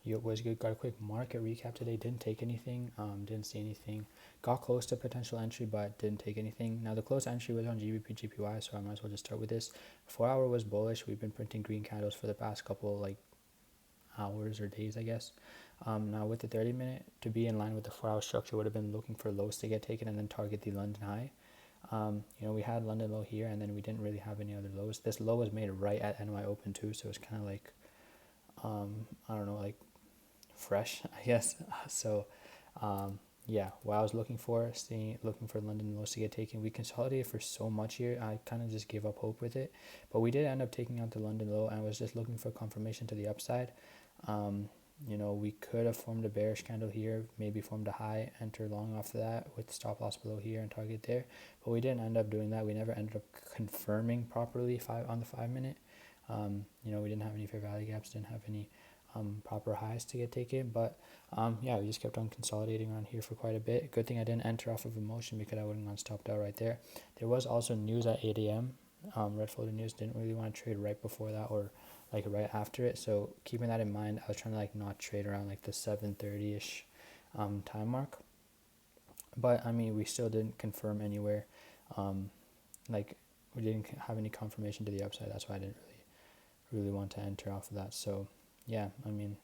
was good. Got a quick market recap today. Didn't take anything. Didn't see anything. Got close to potential entry, but didn't take anything. Now the close entry was on GBP GPY, so I might as well just start with this. 4 hour was bullish. We've been printing green candles for the past couple like hours or days, I guess. Now with the 30 minute, to be in line with the 4 hour structure, would have been looking for lows to get taken and then target the London high. We had London low here, and then we didn't really have any other lows. This low was made right at NY open too, so it's kind of like I don't know, like fresh, I guess. So what I was looking for London lows to get taken. We consolidated for so much here, I kind of just gave up hope with it, but we did end up taking out the London low, and was just looking for confirmation to the upside. We could have formed a bearish candle here, maybe formed a high, enter long off of that with stop loss below here and target there, but we didn't end up doing that. We never ended up confirming properly on the 5 minute. We didn't have any fair value gaps, didn't have any proper highs to get taken, but we just kept on consolidating around here for quite a bit. Good thing I didn't enter off of emotion, because I wouldn't have stopped out right there. There was also news at 8 a.m. Red folder news. Didn't really want to trade right before that or like right after it, so keeping that in mind, I was trying to like not trade around like the 7:30ish time mark. But I mean, we still didn't confirm anywhere. Like we didn't have any confirmation to the upside. That's why I didn't really want to enter off of that. So yeah, I mean,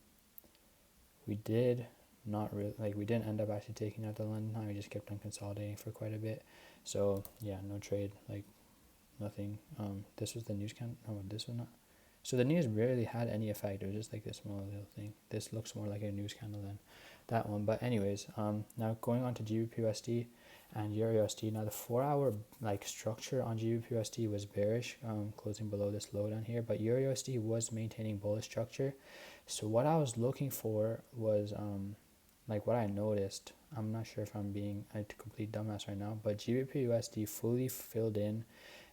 we did not really, like, we didn't end up actually taking out the London high. We just kept on consolidating for quite a bit. So yeah, no trade, like nothing. This was the news count. Oh, this was not. So the news barely had any effect. It was just like this small little thing. This looks more like a news candle than that one. But anyways, now going on to GBP/USD and EUR/USD. Now the 4 hour like structure on GBP/USD was bearish, closing below this low down here. But EUR/USD was maintaining bullish structure. So what I was looking for was like what I noticed. I'm not sure if I'm being a complete dumbass right now, but GBP/USD fully filled in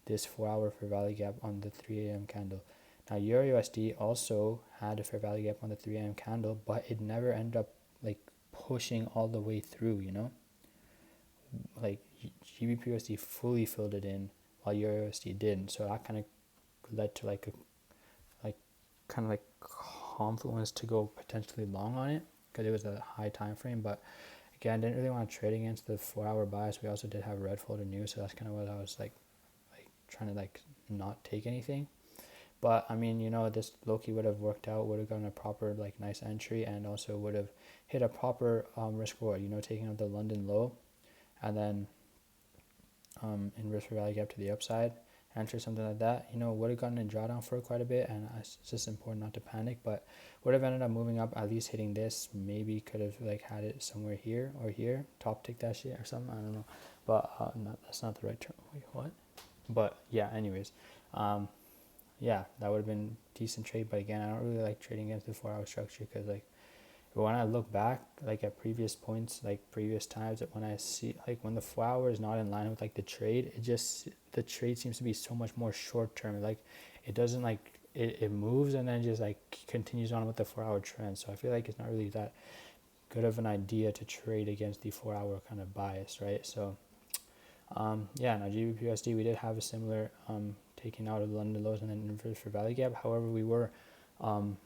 this 4 hour fair value gap on the 3 a.m. candle. Now EUR/USD also had a fair value gap on the 3 a.m. candle, but it never ended up like pushing all the way through, like GBP/USD fully filled it in while EUR/USD didn't. So that kind of led to like confluence to go potentially long on it, because it was a high time frame. But again, didn't really want to trade against the 4 hour bias. We also did have red folder news, so that's kind of what I was like trying to like not take anything. But I mean, this Loki would have worked out, would have gotten a proper like nice entry, and also would have hit a proper risk reward, taking out the London low, and then in risk value gap to the upside, enter something like that, would have gotten a drawdown for quite a bit. And it's just important not to panic, but would have ended up moving up, at least hitting this. Maybe could have like had it somewhere here or here, top tick that shit or something, I don't know. But that's not the right term. Wait, what? But yeah, anyways, that would have been decent trade. But again, I don't really like trading against the 4 hour structure, because like when I look back like at previous points, like previous times, that when I see like when the 4 hour is not in line with like the trade, the trade seems to be so much more short term. Like it doesn't like it moves and then just like continues on with the 4 hour trend. So I feel like it's not really that good of an idea to trade against the 4 hour kind of bias, right? So now GBP/USD, we did have a similar taking out of the London lows and then inverse for value gap. However, we were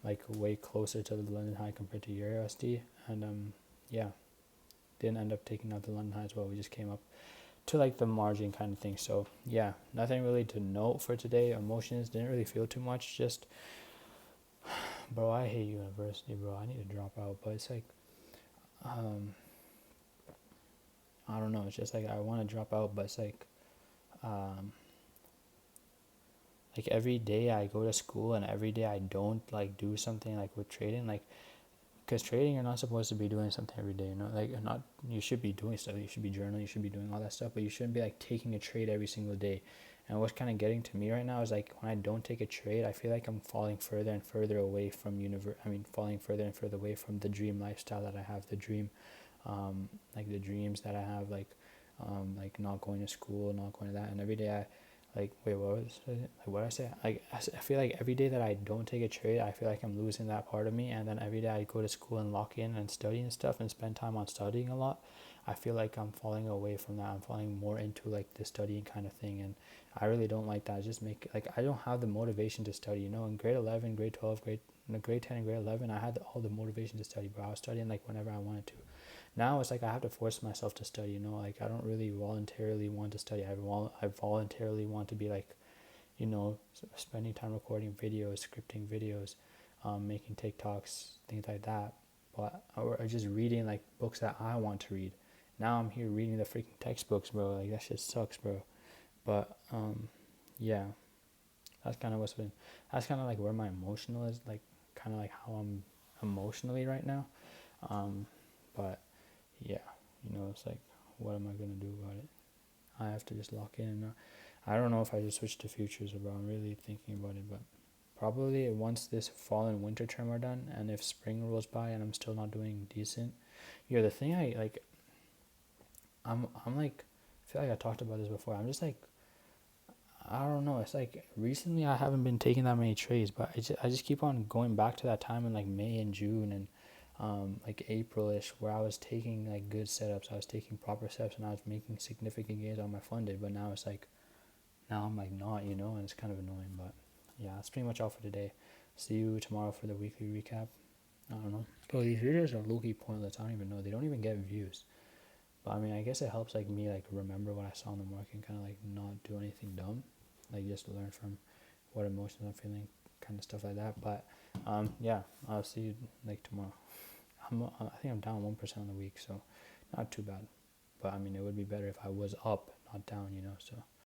like way closer to the London high compared to EUR/USD, and didn't end up taking out the London high as well. We just came up to like the margin kind of thing. So yeah, nothing really to note for today. Emotions, didn't really feel too much. Just bro, I hate university, bro. I need to drop out. But it's like I don't know, it's just like I want to drop out, but it's like every day I go to school and every day I don't like do something like with trading, like, because trading, you're not supposed to be doing something every day, like not, you should be doing stuff, you should be journaling, you should be doing all that stuff, but you shouldn't be like taking a trade every single day. And what's kind of getting to me right now is like when I don't take a trade, I feel like I'm falling further and further away from falling further and further away from the dream lifestyle that I have, the dream like the dreams that I have, like not going to school, not going to that. And every day I like, wait, what was it? Like, what did I say? Like, I feel like every day that I don't take a trade, I feel like I'm losing that part of me. And then every day I go to school and lock in and study and stuff and spend time on studying a lot, I feel like I'm falling away from that. I'm falling more into like the studying kind of thing, and I really don't like that. I don't have the motivation to study. In grade 11, grade 12, in a grade 10 and grade 11, I had all the motivation to study, but I was studying like whenever I wanted to. Now it's like I have to force myself to study, you know, like I don't really voluntarily want to study. I voluntarily want to be like, you know, spending time recording videos, scripting videos, making TikToks, things like that. But or just reading like books that I want to read. Now I'm here reading the freaking textbooks, bro. Like that shit sucks, bro. But yeah, that's kind of what's been. That's kind of like where my emotional is, like kind of like how I'm emotionally right now. But yeah, you know, it's like, what am I gonna do about it? I have to just lock in. I don't know if I just switch to futures, bro. I'm really thinking about it, but probably once this fall and winter term are done, and if spring rolls by and I'm still not doing decent, the thing I like, I'm like, I feel like I talked about this before. I'm just like, I don't know. It's like recently I haven't been taking that many trades, but I just keep on going back to that time in like May and June and like April-ish, where I was taking like good setups. I was taking proper steps and I was making significant gains on my funded. But now it's like, now I'm like not, you know, and it's kind of annoying. But yeah, that's pretty much all for today. See you tomorrow for the weekly recap. I don't know. Bro, these videos are low-key pointless. I don't even know. They don't even get views. But I mean, I guess it helps like me like remember what I saw in the market and kind of like not do anything dumb, like just learn from what emotions I'm feeling, kind of stuff like that. But yeah, I'll see you like tomorrow. I think I'm down 1% on the week, so not too bad. But I mean, it would be better if I was up, not down, you know. So